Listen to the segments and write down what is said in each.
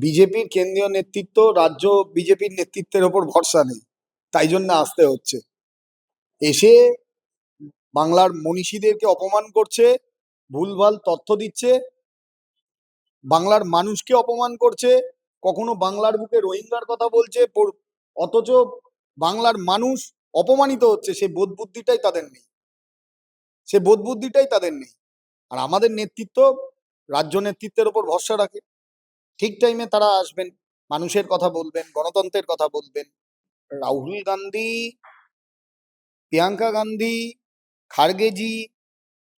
বিজেপির কেন্দ্রীয় নেতৃত্ব রাজ্য বিজেপির নেতৃত্বের ওপর ভরসা নেই, তাই জন্য আসতে হচ্ছে। এসে বাংলার মনীষীদেরকে অপমান করছে, ভুলভাল তথ্য দিচ্ছে, বাংলার মানুষকে অপমান করছে, কখনো বাংলার বুকে রোহিঙ্গার কথা বলছে, অথচ বাংলার মানুষ অপমানিত হচ্ছে, সে বোধ বুদ্ধিটাই তাদের নেই। সে বোধ বুদ্ধিটাই তাদের নেই। আর আমাদের নেতৃত্ব রাজ্য নেতৃত্বের ওপর ভরসা রাখে। ঠিক টাইমে তারা আসবেন, মানুষের কথা বলবেন, গণতন্ত্রের কথা বলবেন। রাহুল গান্ধী, প্রিয়াঙ্কা গান্ধী, খার্গেজি,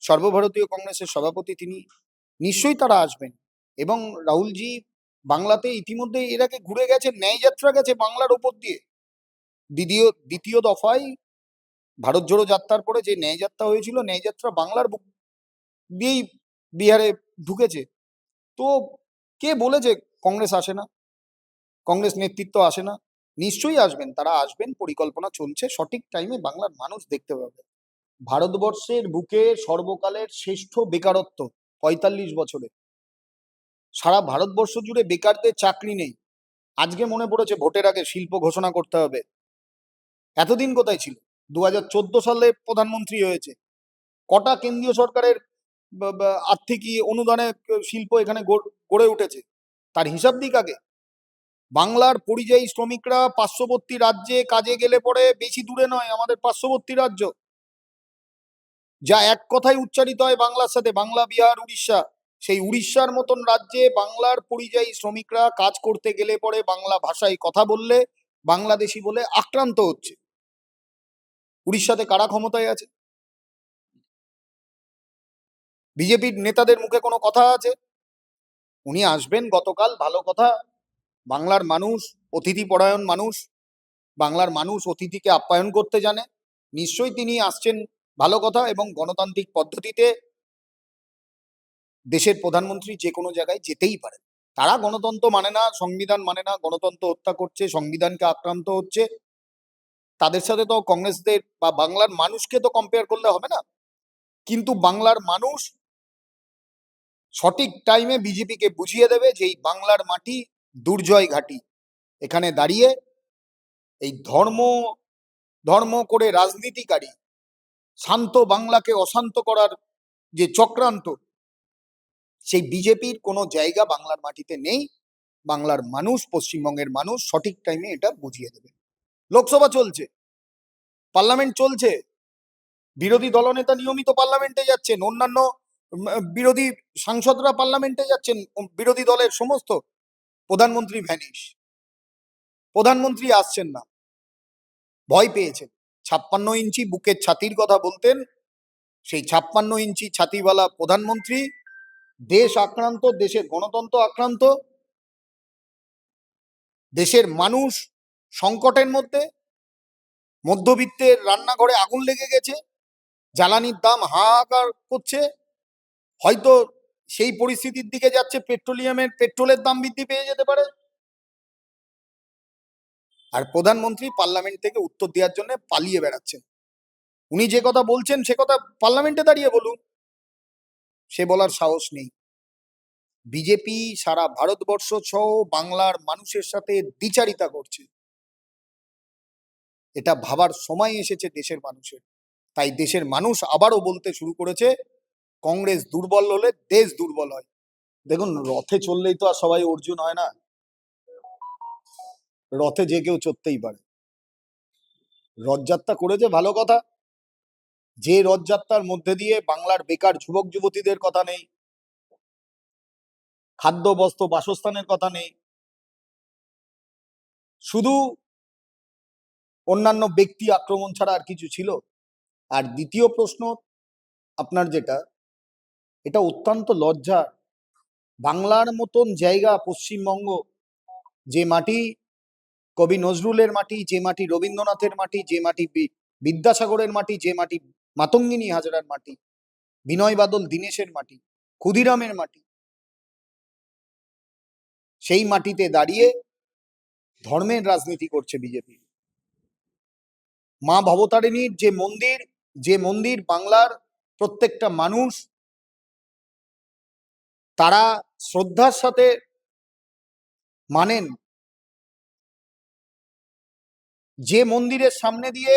সর্বভারতীয় কংগ্রেসের সভাপতি তিনি, নিশ্চয়ই তারা আসবেন। এবং রাহুলজি বাংলাতে ইতিমধ্যে এর আগে ঘুরে গেছে, ন্যায় যাত্রা গেছে বাংলার ওপর দিয়ে। দ্বিতীয় দফায় ভারত জোড়ো যাত্রার পরে যে ন্যায় যাত্রা হয়েছিল, ন্যায় যাত্রা বাংলার বুক দিয়েই বিহারে ঢুকেছে। তো কে বলেছে কংগ্রেস আসে না, কংগ্রেস নেতৃত্ব আসে না? নিশ্চয়ই আসবেন, তারা আসবেন, পরিকল্পনা চলছে। সঠিক টাইমে বাংলার মানুষ দেখতে পাবে। ভারতবর্ষের বুকে সর্বকালের শ্রেষ্ঠ বেকারত্ব ৪৫ বছরে। সারা ভারতবর্ষ জুড়ে বেকারদের চাকরি নেই। আজকে মনে পড়েছে ভোটের আগে শিল্প ঘোষণা করতে হবে। এতদিন কোথায় ছিল? ২০১৪ সালে প্রধানমন্ত্রী হয়েছে। কটা কেন্দ্রীয় সরকারের আর্থিক অনুদানে শিল্প এখানে গড়ে উঠেছে, তার হিসাব দিক আগে। বাংলার পরিযায়ী শ্রমিকরা পার্শ্ববর্তী রাজ্যে কাজে গেলে পরে, বেশি দূরে নয়, আমাদের পার্শ্ববর্তী রাজ্য, যা এক কথায় উচ্চারিত হয় বাংলার সাথে, বাংলা, বিহার, উড়িষ্যা, সেই উড়িষ্যার মতন রাজ্যে বাংলার পরিযায়ী শ্রমিকরা কাজ করতে গেলে পরে বাংলা ভাষায় কথা বললে বাংলাদেশি বলে আক্রান্ত হচ্ছে। উড়িষ্যাতে কারা ক্ষমতায় আছে? বিজেপির নেতাদের মুখে কোনো কথা আছে? উনি আসবেন গতকাল, ভালো কথা। বাংলার মানুষ অতিথি পরায়ণ মানুষ, বাংলার মানুষ অতিথিকে আপ্যায়ন করতে জানে। নিশ্চয়ই তিনি আসছেন, ভালো কথা। এবং গণতান্ত্রিক পদ্ধতিতে দেশের প্রধানমন্ত্রী যে কোনো জায়গায় যেতেই পারে। তারা গণতন্ত্র মানে না, সংবিধান মানে না, গণতন্ত্র হত্যা করছে, সংবিধানকে আক্রান্ত হচ্ছে। তাদের সাথে তো কংগ্রেসদের বা বাংলার মানুষকে তো কম্পেয়ার করলে হবে না। কিন্তু বাংলার মানুষ সঠিক টাইমে বিজেপিকে বুঝিয়ে দেবে যে এই বাংলার মাটি দুর্জয় ঘাঁটি। এখানে দাঁড়িয়ে এই ধর্ম ধর্ম করে রাজনীতিকারী, শান্ত বাংলাকে অশান্ত করার যে চক্রান্ত, সেই বিজেপির কোনো জায়গা বাংলার মাটিতে নেই। বাংলার মানুষ, পশ্চিমবঙ্গের মানুষ সঠিক টাইমে এটা বুঝিয়ে দেবে। লোকসভা চলছে, পার্লামেন্ট চলছে, বিরোধী দলনেতা নিয়মিত পার্লামেন্টে যাচ্ছেন, অন্যান্য বিরোধী সাংসদরা পার্লামেন্টে যাচ্ছেন, বিরোধী দলের সমস্ত। প্রধানমন্ত্রী ভ্যানিশ, প্রধানমন্ত্রী আসছেন না, ভয় পেয়েছেন। ৫৬ ইঞ্চি বুকের ছাতির কথা বলতেন, সেই ৫৬ ইঞ্চি ছাতিওয়ালা প্রধানমন্ত্রী। দেশ আক্রান্ত, দেশের গণতন্ত্র আক্রান্ত, দেশের মানুষ সংকটের মধ্যে, মধ্যবিত্তের রান্নাঘরে আগুন লেগে গেছে, জ্বালানির দাম হাহাকার করছে। হয়তো সেই পরিস্থিতির দিকে যাচ্ছে, পেট্রোলের দাম বৃদ্ধি পেয়ে যেতে পারে। আর প্রধানমন্ত্রী পার্লামেন্ট থেকে উত্তর দেওয়ার জন্য পালিয়ে বেড়াচ্ছেন। উনি যে কথা বলছেন সে কথা পার্লামেন্টে দাঁড়িয়ে বলুন, সে বলার সাহস নেই। বিজেপি সারা ভারতবর্ষ সহ বাংলার মানুষের সাথে দ্বিচারিতা করছে। এটা ভাবার সময় এসেছে দেশের মানুষের। তাই দেশের মানুষ আবারও বলতে শুরু করেছে, কংগ্রেস দুর্বল হলে দেশ দুর্বল হয়। দেখুন, রথে চললেই তো আর সবাই অর্জুন হয় না। রথে যে কেউ চড়তেই পারে। রথযাত্রা করেছে, ভালো কথা। যে রথযাত্রার মধ্যে দিয়ে বাংলার বেকার যুবক যুবতীদের কথা নেই, খাদ্য, বস্ত্র, বাসস্থানের কথা নেই, শুধু অন্যান্য ব্যক্তি আক্রমণ ছাড়া আর কিছু ছিল? আর দ্বিতীয় প্রশ্ন আপনার যেটা, এটা অত্যন্ত লজ্জা। বাংলার মতন জায়গা, পশ্চিমবঙ্গ, যে মাটি কবি নজরুলের মাটি, যে মাটি রবীন্দ্রনাথের মাটি, যে মাটি বিদ্যাসাগরের মাটি, যে মাটি মাতঙ্গিনী হাজরার মাটি, বিনয় বাদল দীনেশের মাটি, ক্ষুদিরামের মাটি, সেই মাটিতে দাঁড়িয়ে ধর্মের রাজনীতি করছে বিজেপি। মা ভবতারিণীর যে মন্দির বাংলার প্রত্যেকটা মানুষ তারা শ্রদ্ধার সাথে মানেন, যে মন্দিরের সামনে দিয়ে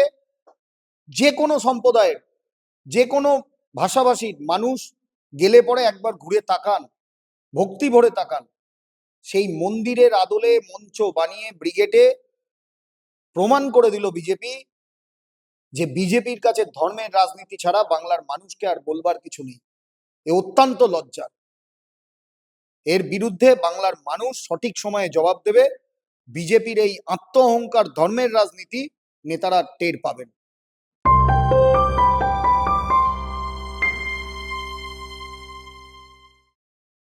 যে কোনো সম্প্রদায়ের, যে কোনো ভাষাভাষীর মানুষ গেলে পরে একবার ঘুরে তাকান, ভক্তি ভরে তাকান, সেই মন্দিরের আদলে মঞ্চ বানিয়ে ব্রিগেডে প্রমাণ করে দিল বিজেপি যে বিজেপির কাছে ধর্মের রাজনীতি ছাড়া বাংলার মানুষকে আর বলবার কিছু নেই। এ অত্যন্ত লজ্জার। এর বিরুদ্ধে বাংলার মানুষ সঠিক সময়ে জবাব দেবে। বিজেপির এই আত্ম অহংকার ধর্মের রাজনীতি নেতারা টের পাবেন।